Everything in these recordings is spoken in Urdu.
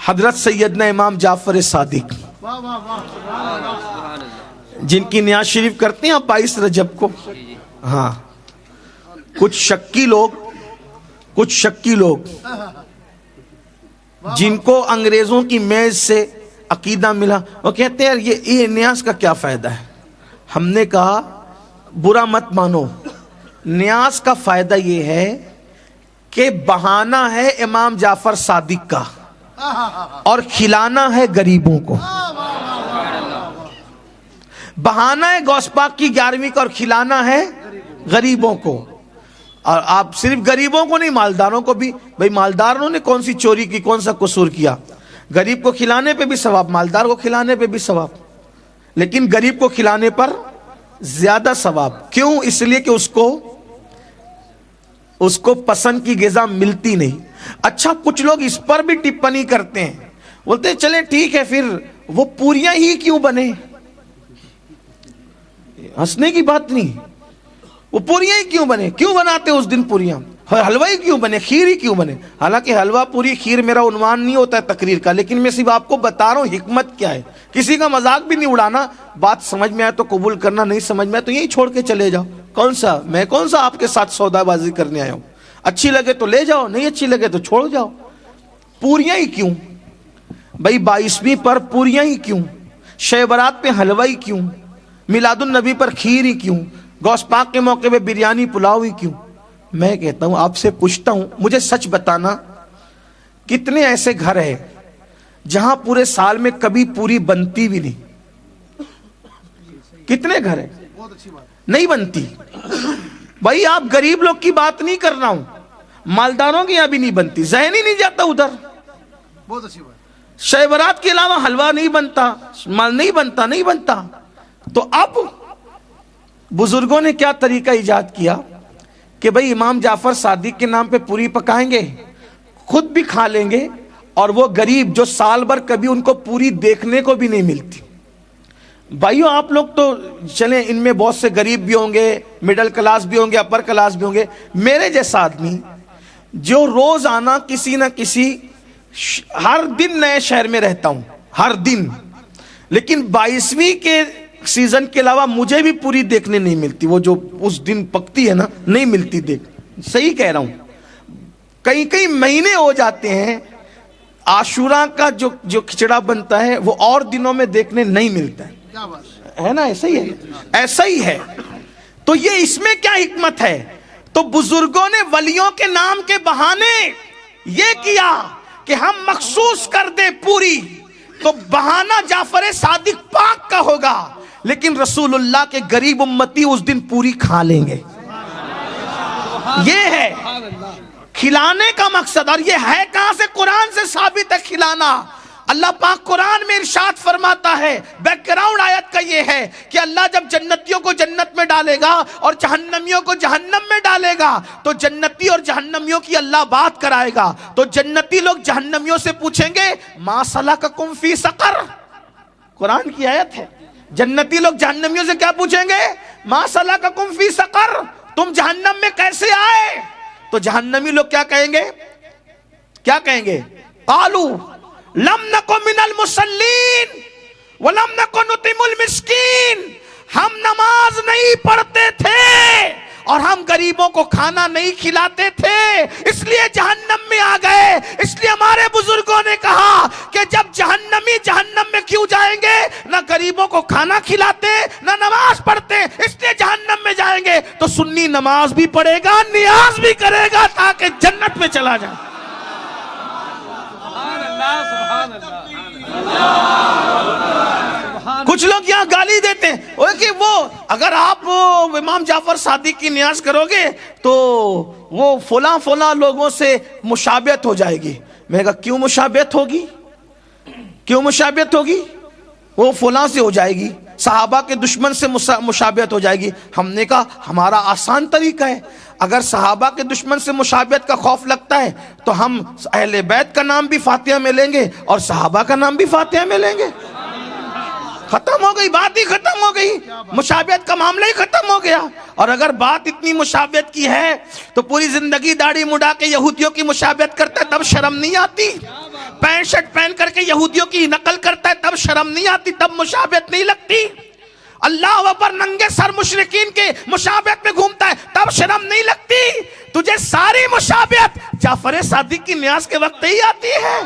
حضرت سیدنا امام جعفر صادق جن کی نیاز شریف کرتے ہیں آپ 22 رجب کو. ہاں کچھ شکی لوگ جن کو انگریزوں کی میز سے عقیدہ ملا وہ کہتے ہیں یہ نیاز کا کیا فائدہ ہے. ہم نے کہا برا مت مانو, نیاز کا فائدہ یہ ہے کہ بہانہ ہے امام جعفر صادق کا اور کھلانا ہے غریبوں کو. بہانہ ہے غوث پاک کی 11ویں کا اور کھلانا ہے غریبوں کو. اور آپ صرف غریبوں کو نہیں, مالداروں کو بھی. بھئی مالداروں نے کون سی چوری کی, کون سا قصور کیا؟ غریب کو کھلانے پہ بھی ثواب, مالدار کو کھلانے پہ بھی ثواب, لیکن غریب کو کھلانے پر زیادہ ثواب. کیوں؟ اس لیے کہ اس کو پسند کی غذا ملتی نہیں. اچھا کچھ لوگ اس پر بھی ٹپنی کرتے ہیں, بولتے ہیں چلے ٹھیک ہے پھر وہ پوریاں ہی کیوں بنے. ہنسنے کی بات نہیں, وہ پوریاں ہی کیوں بنے, کیوں بناتے اس دن پوریاں؟ حلوہ ہی کیوں بنے, کھیر ہی کیوں بنے؟ حالانکہ حلوہ پوری کھیر میرا عنوان نہیں ہوتا ہے تقریر کا, لیکن میں صرف آپ کو بتا رہا ہوں حکمت کیا ہے. کسی کا مذاق بھی نہیں اڑانا, بات سمجھ میں آئے تو قبول کرنا, نہیں سمجھ میں آئے تو یہی چھوڑ کے چلے جاؤ. میں کون سا آپ کے ساتھ سودا بازی کرنے آیا ہوں. اچھی لگے تو لے جاؤ, نہیں اچھی لگے تو چھوڑ جاؤ. پوریاں ہی کیوں بھائی؟ 22ویں پر پوریاں ہی کیوں؟ شب برات پہ حلوہ ہی کیوں؟ میلاد النبی پر کھیر ہی کیوں؟ غوث پاک کے موقع پہ بریانی پلاؤ ہی کیوں؟ میں کہتا ہوں, آپ سے پوچھتا ہوں, مجھے سچ بتانا کتنے ایسے گھر ہیں جہاں پورے سال میں کبھی پوری بنتی بھی نہیں؟ کتنے گھر ہیں نہیں بنتی؟ بھائی آپ غریب لوگ کی بات نہیں کر رہا ہوں, مالداروں کی یہاں بھی نہیں بنتی, ذہن ہی نہیں جاتا ادھر. بہت اچھی بات. شب برات کے علاوہ حلوہ نہیں بنتا, مال نہیں بنتا. تو اب بزرگوں نے کیا طریقہ ایجاد کیا کہ بھئی امام جعفر صادق کے نام پہ پوری پکائیں گے, خود بھی کھا لیں گے, اور وہ غریب جو سال بھر کبھی ان کو پوری دیکھنے کو بھی نہیں ملتی. بھائیو آپ لوگ تو چلیں, ان میں بہت سے غریب بھی ہوں گے, مڈل کلاس بھی ہوں گے, اپر کلاس بھی ہوں گے. میرے جیسا آدمی جو روز آنا کسی نہ کسی, ہر دن نئے شہر میں رہتا ہوں, ہر دن, لیکن 22ویں کے سیزن کے علاوہ مجھے بھی پوری دیکھنے نہیں ملتی. وہ جو اس دن پکتی ہے نا, نہیں ملتی دیکھ. صحیح کہہ رہا ہوں. کئی مہینے ہو جاتے ہیں, عاشورہ کا جو کھچڑا بنتا ہے وہ اور دنوں میں دیکھنے نہیں ملتا ہے. ہے نا, ایسا ہی ہے, ایسا ہی ہے. تو یہ اس میں کیا حکمت ہے؟ تو بزرگوں نے ولیوں کے نام کے بہانے یہ کیا کہ ہم مخصوص کر دیں پوری, تو بہانہ جعفر صادق پاک کا ہوگا, لیکن رسول اللہ کے غریب امتی اس دن پوری کھا لیں گے. یہ ہے کھلانے کا مقصد. اور یہ ہے کہاں سے؟ قرآن سے ثابت ہے کھلانا. اللہ پاک قرآن میں ارشاد فرماتا ہے, بیک گراؤنڈ آیت کا یہ ہے کہ اللہ جب جنتیوں کو جنت میں ڈالے گا اور جہنمیوں کو جہنم میں ڈالے گا, تو جنتی اور جہنمیوں کی اللہ بات کرائے گا. تو جنتی لوگ جہنمیوں سے پوچھیں گے ما سلککم فی سقر, قرآن کی آیت ہے. جنتی لوگ جہنمیوں سے کیا پوچھیں گے؟ ما سلککم فی سقر, تم جہنم میں کیسے آئے؟ تو جہنمی لوگ کیا کہیں گے؟ قالوا لم نکن من المصلین ولم نکن نطعم المسکین, ہم نماز نہیں پڑھتے تھے اور ہم غریبوں کو کھانا نہیں کھلاتے تھے, اس لیے جہنم میں آ گئے. اس لیے ہمارے بزرگوں نے کہا کہ جب جہنمی جہنم میں کیوں جائیں گے؟ نہ غریبوں کو کھانا کھلاتے, نہ نماز پڑھتے, اس لیے جہنم میں جائیں گے. تو سنی نماز بھی پڑھے گا, نیاز بھی کرے گا, تاکہ جنت میں چلا جائے. کچھ لوگ یہاں گالی دیتے ہیں کہ وہ اگر آپ امام جعفر صادق کی نیاز کرو گے تو وہ فلاں لوگوں سے مشابہت ہو جائے گی. میں نے کہا کیوں مشابہت ہوگی؟ وہ فلاں سے ہو جائے گی, صحابہ کے دشمن سے مشابہت ہو جائے گی. ہم نے کہا ہمارا آسان طریقہ ہے, اگر صحابہ کے دشمن سے مشابہت کا خوف لگتا ہے تو ہم اہل بیت کا نام بھی فاتحہ میں لیں گے اور صحابہ کا نام بھی فاتحہ میں لیں گے. ختم ہو گئی, بات ہی ختم ہو گئی, مشابہت کا معاملہ ہی ختم ہو گیا. اور اگر بات اتنی مشابہت کی ہے تو پوری زندگی داڑھی مڈا کے یہودیوں کی مشابہت کرتا ہے, تب شرم نہیں آتی؟ پینٹ شرٹ پہن کر کے یہودیوں کی نقل کرتا ہے تب شرم نہیں آتی، تب مشابہت نہیں لگتی؟ اللہ اکبر، ننگے سر مشرکین کے مشابہت میں گھومتا ہے تب شرم نہیں لگتی؟ تجھے ساری مشابہت جعفر صادق کی نیاز کے وقت ہی آتی ہے،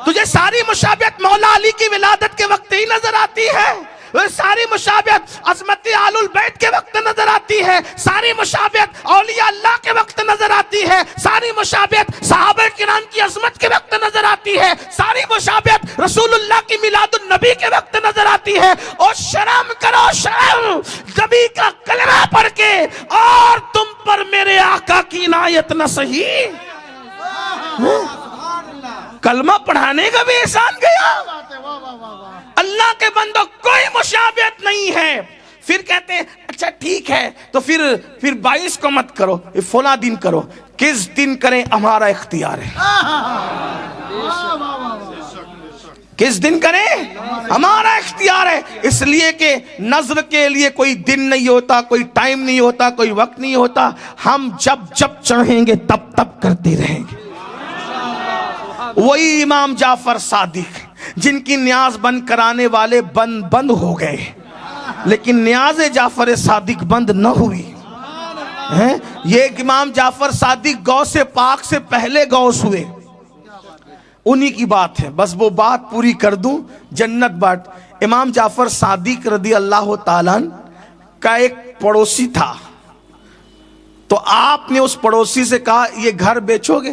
تجھے ساری مشابہت مولا علی کی ولادت کے وقت ہی نظر آتی ہے، ساری مشابہت عظمت آل البیت کے وقت نظر آتی ہے، ساری مشابہت اولیاء اللہ کے وقت نظر آتی ہے، ساری مشابہت صحابہ کرام کی عظمت کے وقت نظر آتی ہے، ساری مشابہت رسول اللہ کی میلاد النبی کے وقت نظر آتی ہے۔ اور شرم کرو شرم، نبی کا کلمہ پڑھ کے اور تم پر میرے آقا کی عنایت نہ سہی، کلمہ پڑھانے کا بھی احسان گیا۔ اللہ کے بندوں کوئی مشابہت نہیں ہے۔ پھر کہتے ہیں اچھا ٹھیک ہے تو پھر 22 کو مت کرو، فلاں دن کرو۔ کس دن کریں ہمارا اختیار ہے، کس دن کریں ہمارا اختیار ہے، اس لیے کہ نظر کے لیے کوئی دن نہیں ہوتا، کوئی ٹائم نہیں ہوتا، کوئی وقت نہیں ہوتا، ہم جب جب چاہیں گے تب تب کرتے رہیں گے۔ وہی امام جعفر صادق جن کی نیاز بند کرانے والے بند ہو گئے، لیکن نیاز جعفر صادق بند نہ ہوئی۔ یہ امام جعفر صادق غوث پاک سے پہلے غوث ہوئے، انہی کی بات ہے، بس وہ بات پوری کر دوں۔ جنت بات، امام جعفر صادق رضی اللہ تعالیٰ کا ایک پڑوسی تھا، تو آپ نے اس پڑوسی سے کہا یہ گھر بیچو گے؟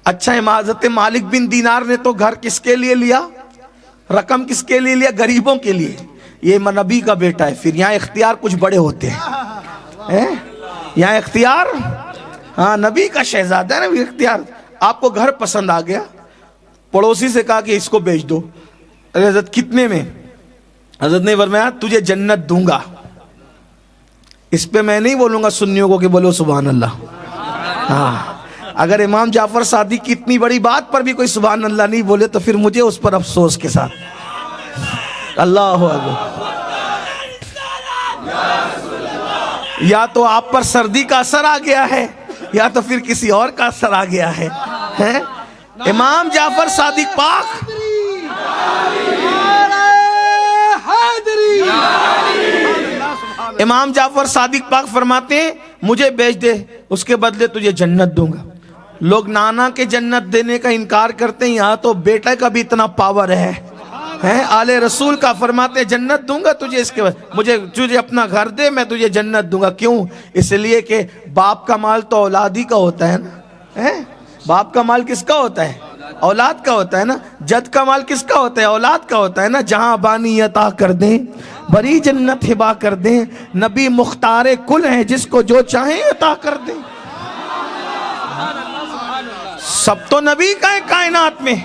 اچھا، حضرت مالک بن دینار نے تو گھر کس کے لیے لیا، رقم کس کے لیے لیا؟ غریبوں کے لیے۔ یہ نبی کا بیٹا ہے، پھر یہاں اختیار کچھ بڑے ہوتے ہیں، یہاں اختیار، ہاں نبی کا شہزادہ ہے نا، اختیار۔ آپ کو گھر پسند آ گیا، پڑوسی سے کہا کہ اس کو بیچ دو۔ حضرت کتنے میں؟ حضرت نے فرمایا تجھے جنت دوں گا۔ اس پہ میں نہیں بولوں گا سنیوں کو کہ بولو سبحان اللہ۔ ہاں، اگر امام جعفر صادق کی اتنی بڑی بات پر بھی کوئی سبحان اللہ نہیں بولے تو پھر مجھے اس پر افسوس کے ساتھ۔ اللہ اکبر۔ یا تو آپ پر سردی کا اثر آ گیا ہے یا تو پھر کسی اور کا اثر آ گیا ہے۔ امام جعفر صادق پاک امام جعفر صادق پاک فرماتے ہیں مجھے بیچ دے، اس کے بدلے تجھے جنت دوں گا۔ لوگ نانا کے جنت دینے کا انکار کرتے ہیں، یہاں تو بیٹے کا بھی اتنا پاور ہے، آل رسول کا فرماتے ہیں جنت دوں گا تجھے، اس کے بعد تجھے اپنا گھر دے میں تجھے جنت دوں گا۔ کیوں؟ اس لیے کہ باپ کا مال تو اولاد ہی کا ہوتا ہے نا۔ باپ کا مال کس کا ہوتا ہے؟ اولاد کا ہوتا ہے نا۔ جد کا مال کس کا ہوتا ہے؟ اولاد کا ہوتا ہے نا۔ جہاں بانی عطا کر دیں، بڑی جنت ہبا کر دیں، نبی مختار کل ہیں جس کو جو چاہیں عطا کر دیں۔ سب تو نبی کا ہے کائنات میں،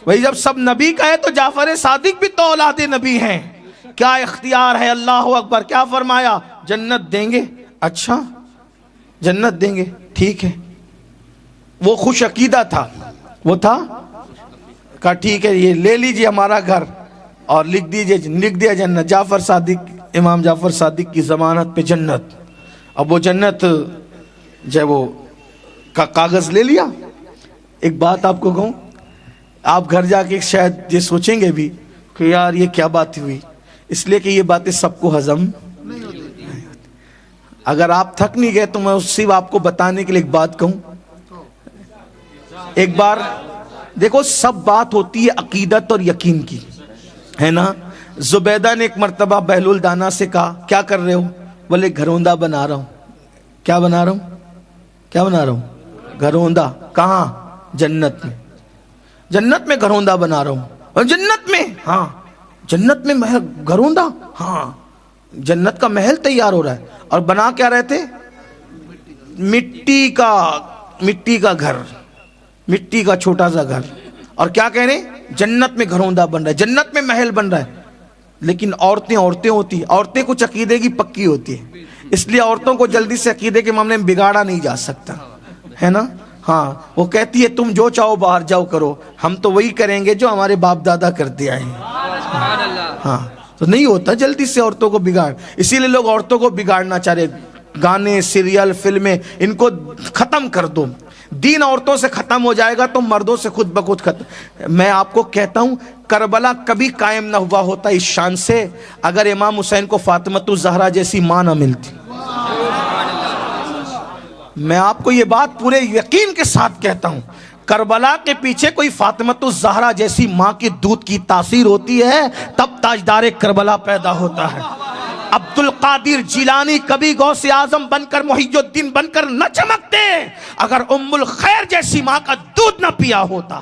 وہی جب سب نبی کا ہے تو جعفر صادق بھی تو اولاد نبی ہیں۔ کیا اختیار ہے، اللہ اکبر۔ کیا فرمایا؟ جنت دیں گے۔ اچھا جنت دیں گے، ٹھیک ہے۔ وہ خوش عقیدہ تھا، وہ تھا کہا ٹھیک ہے یہ لے لیجئے ہمارا گھر اور لکھ دیا جنت۔ جعفر صادق، امام جعفر صادق کی ضمانت پہ جنت۔ اب وہ جنت جب وہ کاغذ لے لیا۔ ایک بات آپ کو کہوں، آپ گھر جا کے شاید یہ سوچیں گے بھی کہ یار یہ کیا بات ہوئی، اس لیے کہ یہ باتیں سب کو ہضم نہیں ہوتی۔ اگر آپ تھک نہیں گئے تو میں صرف آپ کو بتانے کے لیے ایک بات کہوں۔ ایک بار دیکھو، سب بات ہوتی ہے عقیدت اور یقین کی، ہے نا۔ زبیدہ نے ایک مرتبہ بہلول دانا سے کہا کیا کر رہے ہو؟ بولے گھروندہ بنا رہا ہوں۔ کیا بنا رہا ہوں؟ کیا بنا رہا ہوں؟ گھروندہ۔ کہاں؟ جنت میں۔ جنت میں گھروندہ بنا رہا ہوں۔ اور جنت میں؟ ہاں جنت میں محل گھروندہ، ہاں جنت کا محل تیار ہو رہا ہے۔ اور بنا کیا رہے تھے؟ مٹی کا گھر، مٹی کا چھوٹا سا گھر۔ اور کیا کہہ رہے ہیں؟ جنت میں گھروندہ بن رہا ہے، جنت میں محل بن رہا ہے۔ لیکن عورتیں ہوتی ہیں، عورتیں کچھ عقیدے کی پکی ہوتی ہیں، اس لیے عورتوں کو جلدی سے عقیدے کے معاملے میں بگاڑا نہیں جا سکتا، ہے نا۔ ہاں وہ کہتی ہے تم جو چاہو باہر جاؤ کرو، ہم تو وہی کریں گے جو ہمارے باپ دادا کرتے آئے ہیں۔ ہاں تو نہیں ہوتا جلدی سے عورتوں کو بگاڑ، اسی لیے لوگ عورتوں کو بگاڑنا چاہ رہے۔ گانے، سیریل، فلمیں، ان کو ختم کر دو۔ دین عورتوں سے ختم ہو جائے گا تو مردوں سے خود بخود ختم. میں آپ کو کہتا ہوں کربلا کبھی قائم نہ ہوا ہوتا اس شان سے اگر امام حسین کو فاطمۃ الزہرا جیسی ماں نہ ملتی. میں آپ کو یہ بات پورے یقین کے ساتھ کہتا ہوں, کربلا کے پیچھے کوئی فاطمۃ الزہرا جیسی ماں کی دودھ کی تاثیر ہوتی ہے تب تاجدار کربلا پیدا ہوتا ہے. عبد القادر جیلانی کبھی غوث اعظم بن کر محی الدین بن کر نہ چمکتے اگر ام الخیر جیسی ماں کا دودھ نہ پیا ہوتا.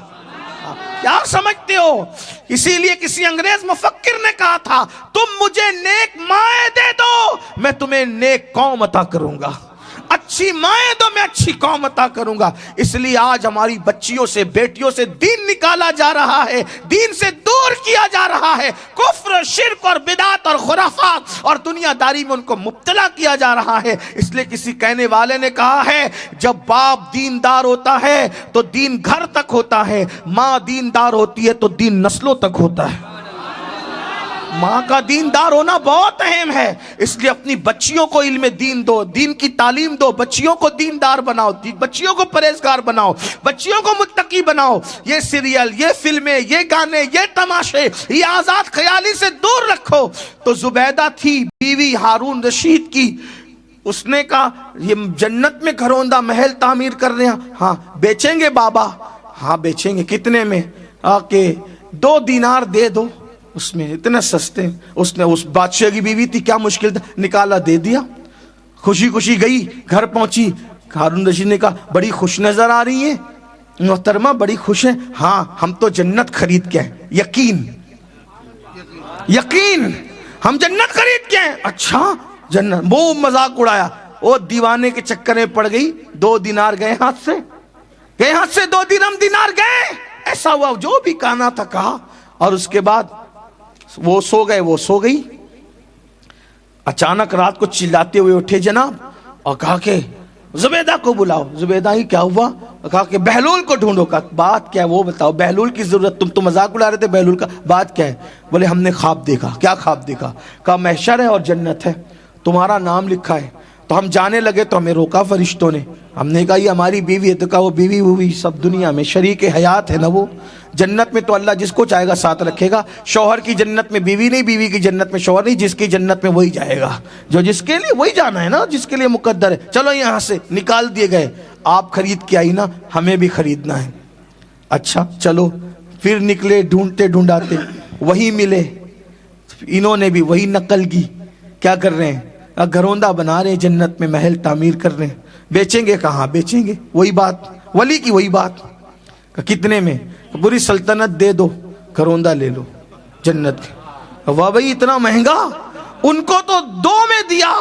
کیا سمجھتے ہو؟ اسی لیے کسی انگریز مفکر نے کہا تھا تم مجھے نیک مائیں دے دو میں تمہیں نیک قوم عطا کروں گا. اچھی مائیں دو میں اچھی قوم عطا کروں گا. اس لیے آج ہماری بچیوں سے بیٹیوں سے دین نکالا جا رہا ہے, دین سے دور کیا جا رہا ہے, کفر شرک اور بدعت اور خرافات اور دنیا داری میں ان کو مبتلا کیا جا رہا ہے. اس لیے کسی کہنے والے نے کہا ہے جب باپ دیندار ہوتا ہے تو دین گھر تک ہوتا ہے, ماں دیندار ہوتی ہے تو دین نسلوں تک ہوتا ہے. ماں کا دیندار ہونا بہت اہم ہے. اس لیے اپنی بچیوں کو علم دین دو, دین کی تعلیم دو, بچیوں کو دیندار بناؤ, بچیوں کو پرہیزگار بناؤ, بچیوں کو متقی بناؤ. یہ سیریل, یہ فلمیں, یہ گانے, یہ تماشے, یہ آزاد خیالی سے دور رکھو. تو زبیدہ تھی بیوی ہارون رشید کی, اس نے کہا یہ جنت میں گھروندہ محل تعمیر کر رہے ہیں, ہاں بیچیں گے بابا, ہاں بیچیں گے. کتنے میں؟ کہ 2 دینار دے دو. اس میں اتنے سستے. اس نے, اس بادشاہ کی بیوی تھی, کیا مشکل تھا, نکالا دے دیا. خوشی خوشی گئی, گھر پہنچی. ہارون رشید نے کہا بڑی خوش نظر آ رہی ہے محترمہ, بڑی خوش ہیں. ہاں ہم تو جنت خرید کے ہیں. یقین یقین ہم جنت خرید کے ہیں. اچھا جنت, وہ مذاق اڑایا. وہ دیوانے کے چکر میں پڑ گئی. 2 دینار گئے ہاتھ سے, گئے ہاتھ سے 2 درہم دینار گئے. ایسا ہوا جو بھی کہنا تھا کہا, اور اس کے بعد وہ سو گئے, وہ سو گئی. اچانک رات کو چلاتے ہوئے اٹھے جناب اور کہا کہ زبیدہ کو بلاؤ. زبیدہ ہی کیا ہوا؟ کہا کہ بہلول کو ڈھونڈو. کہا بات کیا ہے وہ بتاؤ, بہلول کی ضرورت, تم تو مذاق اڑا رہے تھے بہلول کا, بات کیا ہے؟ بولے ہم نے خواب دیکھا. کیا خواب دیکھا؟ کہا محشر ہے اور جنت ہے, تمہارا نام لکھا ہے. تو ہم جانے لگے تو ہمیں روکا فرشتوں نے. ہم نے کہا یہ ہماری بیوی ہے. تو کہا وہ بیوی ہوئی سب دنیا میں شریک حیات ہے نا, وہ جنت میں تو اللہ جس کو چاہے گا ساتھ رکھے گا. شوہر کی جنت میں بیوی نہیں, بیوی کی جنت میں شوہر نہیں, جس کی جنت میں وہی جائے گا جو جس کے لیے وہی جانا ہے نا, جس کے لیے مقدر ہے. چلو یہاں سے نکال دیے گئے. آپ خرید کے آئی نا, ہمیں بھی خریدنا ہے. اچھا چلو. پھر نکلے ڈھونڈتے ڈھونڈاتے, وہی ملے. انہوں نے بھی وہی نقل کی. کیا کر رہے ہیں؟ گھروندہ بنا رہے ہیں, جنت میں محل تعمیر کر رہے ہیں. بیچیں گے؟ کہاں بیچیں گے, وہی بات ولی کی وہی بات. کتنے میں؟ پوری سلطنت دے دو, گھروندہ لے لو جنت کے. واہ بھائی اتنا مہنگا. ان کو تو 2 میں دیا,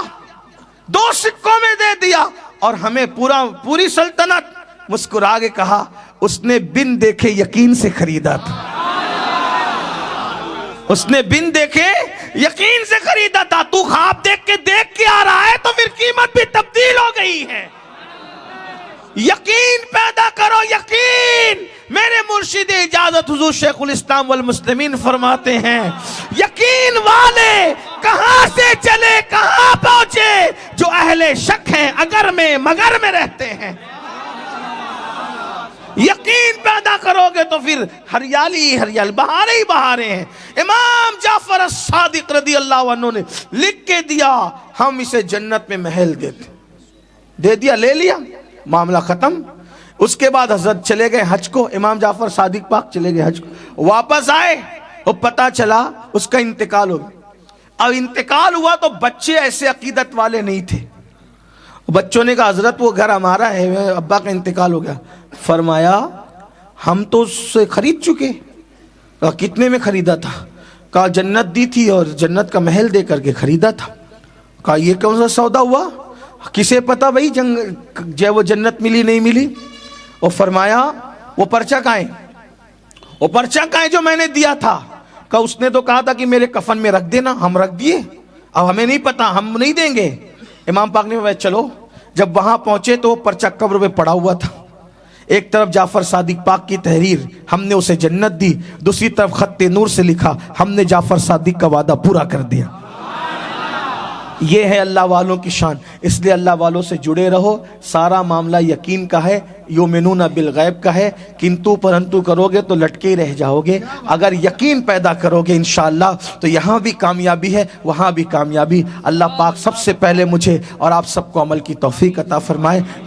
2 سکوں میں دے دیا, اور ہمیں پوری سلطنت. مسکرا کے کہا اس نے بن دیکھے یقین سے خریدا تھا. اس نے بن دیکھے یقین سے خریدا تھا. تو خواب دیکھ کے آ رہا ہے تو پھر قیمت بھی تبدیل ہو گئی ہے. یقین پیدا کرو, یقین. میرے مرشد اجازت حضور شیخ الاسلام والمسلمین فرماتے ہیں یقین والے کہاں سے چلے کہاں پہنچے, جو اہل شک ہیں اگر میں مگر میں رہتے ہیں. یقین پیدا کرو گے تو پھر ہریالی ہریالی, بہاریں ہی بہاریں ہیں. امام جعفر الصادق رضی اللہ عنہ نے لکھ کے دیا ہم اسے جنت میں محل دیتے. دے دیا, لے لیا, معاملہ ختم. اس کے بعد حضرت چلے گئے حج کو. امام جعفر صادق پاک چلے گئے حج کو. واپس آئے اور پتہ چلا اس کا انتقال ہو گیا. اب انتقال ہوا تو بچے ایسے عقیدت والے نہیں تھے. بچوں نے کہا حضرت وہ گھر ہمارا ہے, ابا کا انتقال ہو گیا. فرمایا ہم تو اس سے خرید چکے. کہا کتنے میں خریدا تھا؟ کہا جنت دی تھی اور جنت کا محل دے کر کے خریدا تھا. کہا یہ کون سا سودا ہوا؟ کسے پتا بھائی جو وہ جنت ملی نہیں ملی. اور فرمایا وہ پرچہ کہاں ہے؟ وہ پرچہ کہاں ہے جو میں نے دیا تھا؟ کہا اس نے تو کہا تھا کہ میرے کفن میں رکھ دینا, ہم رکھ دیے, اب ہمیں نہیں پتا, ہم نہیں دیں گے. امام پاک نے کہا چلو. جب وہاں پہنچے تو وہ پرچہ قبر پہ پڑا ہوا تھا. ایک طرف جعفر صادق پاک کی تحریر, ہم نے اسے جنت دی. دوسری طرف خط نور سے لکھا ہم نے جعفر صادق کا وعدہ پورا کر دیا. یہ ہے اللہ والوں کی شان. اس لیے اللہ والوں سے جڑے رہو. سارا معاملہ یقین کا ہے, یؤمنون بالغیب کا ہے. کنتو پرنتو کرو گے تو لٹکے ہی رہ جاؤ گے. اگر یقین پیدا کرو گے انشاءاللہ تو یہاں بھی کامیابی ہے, وہاں بھی کامیابی. اللہ پاک سب سے پہلے مجھے اور آپ سب کو عمل کی توفیق عطا فرمائے.